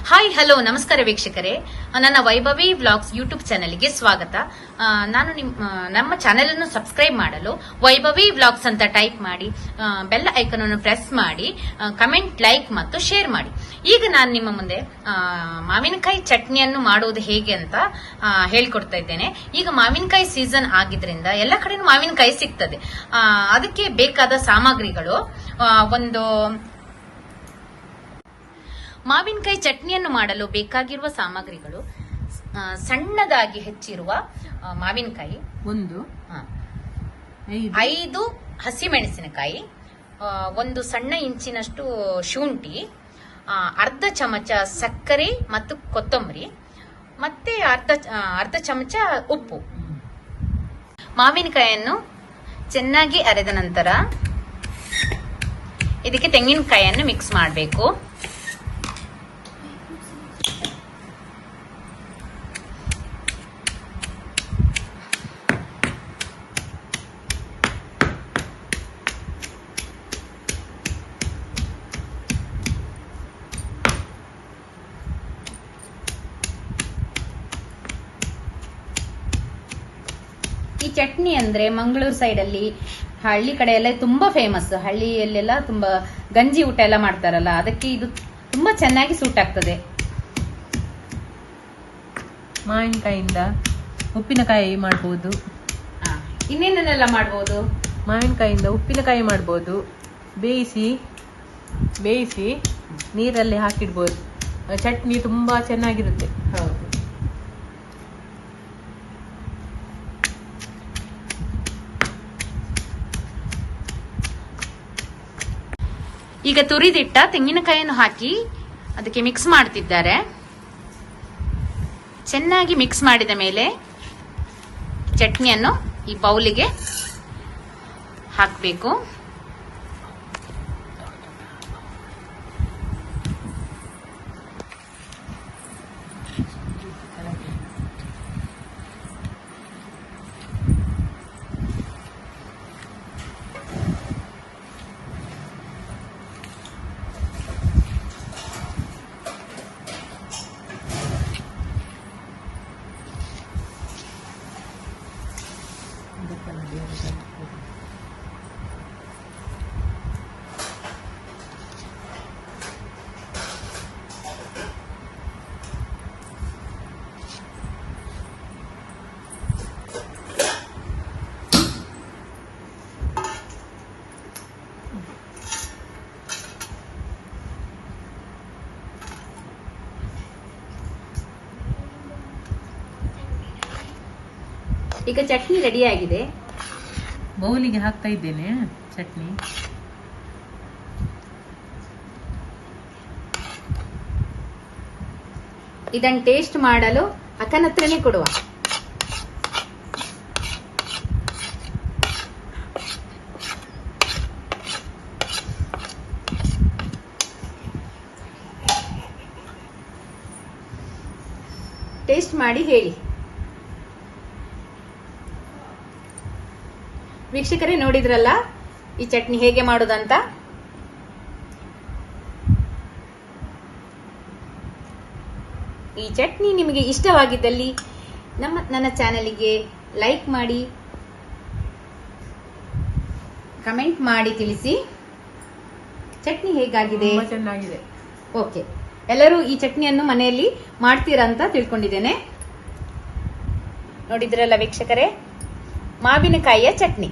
Hi hello ನಮಸ್ಕಾರ ವೀಕ್ಷಕರೇ, ನನ್ನ ವೈಭವಿ ವ್ಲಾಗ್ಸ್ ಯೂಟ್ಯೂಬ್ ಚಾನೆಲ್ಗೆ ಸ್ವಾಗತ. ನಾನು ನಮ್ಮ ಚಾನೆಲ್ ಅನ್ನು ಸಬ್ಸ್ಕ್ರೈಬ್ ಮಾಡಲು ವೈಭವಿ ವ್ಲಾಗ್ಸ್ ಅಂತ ಟೈಪ್ ಮಾಡಿ ಬೆಲ್ ಐಕನ್ ಅನ್ನು ಪ್ರೆಸ್ ಮಾಡಿ ಕಮೆಂಟ್, ಲೈಕ್ ಮತ್ತು ಶೇರ್ ಮಾಡಿ. ಈಗ ನಾನು ನಿಮ್ಮ ಮುಂದೆ ಮಾವಿನಕಾಯಿ ಚಟ್ನಿಯನ್ನು ಮಾಡುವುದು ಹೇಗೆ ಅಂತ ಹೇಳ್ಕೊಡ್ತಾ ಇದ್ದೇನೆ. ಈಗ ಮಾವಿನಕಾಯಿ ಸೀಸನ್ ಆಗಿದ್ರಿಂದ ಎಲ್ಲ ಕಡೆನೂ ಮಾವಿನಕಾಯಿ ಸಿಗ್ತದೆ. ಅದಕ್ಕೆ ಬೇಕಾದ ಸಾಮಗ್ರಿಗಳು, ಒಂದು ಮಾವಿನಕಾಯಿ ಚಟ್ನಿಯನ್ನು ಮಾಡಲು ಬೇಕಾಗಿರುವ ಸಾಮಗ್ರಿಗಳು: ಸಣ್ಣದಾಗಿ ಹೆಚ್ಚಿರುವ ಮಾವಿನಕಾಯಿ, 5 ಹಸಿಮೆಣಸಿನಕಾಯಿ, 1 ಸಣ್ಣ ಇಂಚಿನಷ್ಟು ಶುಂಠಿ, ಅರ್ಧ ಚಮಚ ಸಕ್ಕರೆ ಮತ್ತು ಕೊತ್ತಂಬರಿ, ಮತ್ತೆ ಅರ್ಧ ಚಮಚ ಉಪ್ಪು. ಮಾವಿನಕಾಯಿಯನ್ನು ಚೆನ್ನಾಗಿ ಅರೆದ ನಂತರ ಇದಕ್ಕೆ ತೆಂಗಿನಕಾಯಿಯನ್ನು ಮಿಕ್ಸ್ ಮಾಡಬೇಕು. ಈ ಚಟ್ನಿ ಅಂದ್ರೆ ಮಂಗಳೂರು ಸೈಡ್ ಅಲ್ಲಿ, ಹಳ್ಳಿ ಕಡೆ ಎಲ್ಲ ತುಂಬಾ ಫೇಮಸ್. ಹಳ್ಳಿಯಲ್ಲೆಲ್ಲ ತುಂಬಾ ಗಂಜಿ ಊಟ ಎಲ್ಲ ಮಾಡ್ತಾರಲ್ಲ, ಅದಕ್ಕೆ ಇದು ತುಂಬಾ ಚೆನ್ನಾಗಿ ಸೂಟ್ ಆಗ್ತದೆ. ಮಾವಿನಕಾಯಿಯಿಂದ ಉಪ್ಪಿನಕಾಯಿ ಮಾಡಬಹುದು. ಇನ್ನೇನೆಲ್ಲ ಮಾಡಬಹುದು? ಮಾವಿನಕಾಯಿಯಿಂದ ಉಪ್ಪಿನಕಾಯಿ ಮಾಡಬಹುದು. ಬೇಯಿಸಿ ನೀರಲ್ಲಿ ಹಾಕಿಡ್ಬೋದು. ಚಟ್ನಿ ತುಂಬಾ ಚೆನ್ನಾಗಿರುತ್ತೆ. ಹೌದು. ಈಗ ತುರಿದಿಟ್ಟ ತೆಂಗಿನಕಾಯಿಯನ್ನು ಹಾಕಿ ಅದಕ್ಕೆ ಮಿಕ್ಸ್ ಮಾಡ್ತಿದ್ದಾರೆ. ಚೆನ್ನಾಗಿ ಮಿಕ್ಸ್ ಮಾಡಿದ ಮೇಲೆ ಚಟ್ನಿಯನ್ನು ಈ ಬೌಲಿಗೆ ಹಾಕಬೇಕು. ಈಗ ಚಟ್ನಿ ರೆಡಿ ಆಗಿದೆ. ಬೌಲಿಗೆ ಹಾಕ್ತಾ ಇದ್ದೇನೆ ಚಟ್ನಿ. ಇದನ್ನು ಟೇಸ್ಟ್ ಮಾಡಲು ಅಕ್ಕನ ಹತ್ರನೇ ಕೊಡುವ. ಟೇಸ್ಟ್ ಮಾಡಿ ಹೇಳಿ. ವೀಕ್ಷಕರೇ, ನೋಡಿದ್ರಲ್ಲ ಈ ಚಟ್ನಿ ಹೇಗೆ ಮಾಡೋದಂತ. ಈ ಚಟ್ನಿ ನಿಮಗೆ ಇಷ್ಟವಾಗಿದ್ದಲ್ಲಿ ನನ್ನ ಚಾನೆಲ್ಗೆ ಲೈಕ್ ಮಾಡಿ, ಕಮೆಂಟ್ ಮಾಡಿ ತಿಳಿಸಿ ಚಟ್ನಿ ಹೇಗಾಗಿದೆ. ಚೆನ್ನಾಗಿದೆ. ಓಕೆ, ಎಲ್ಲರೂ ಈ ಚಟ್ನಿಯನ್ನು ಮನೆಯಲ್ಲಿ ಮಾಡ್ತೀರಾ ಅಂತ ತಿಳ್ಕೊಂಡಿದ್ದೇನೆ. ನೋಡಿದ್ರಲ್ಲ ವೀಕ್ಷಕರೇ, ಮಾವಿನಕಾಯಿಯ ಚಟ್ನಿ.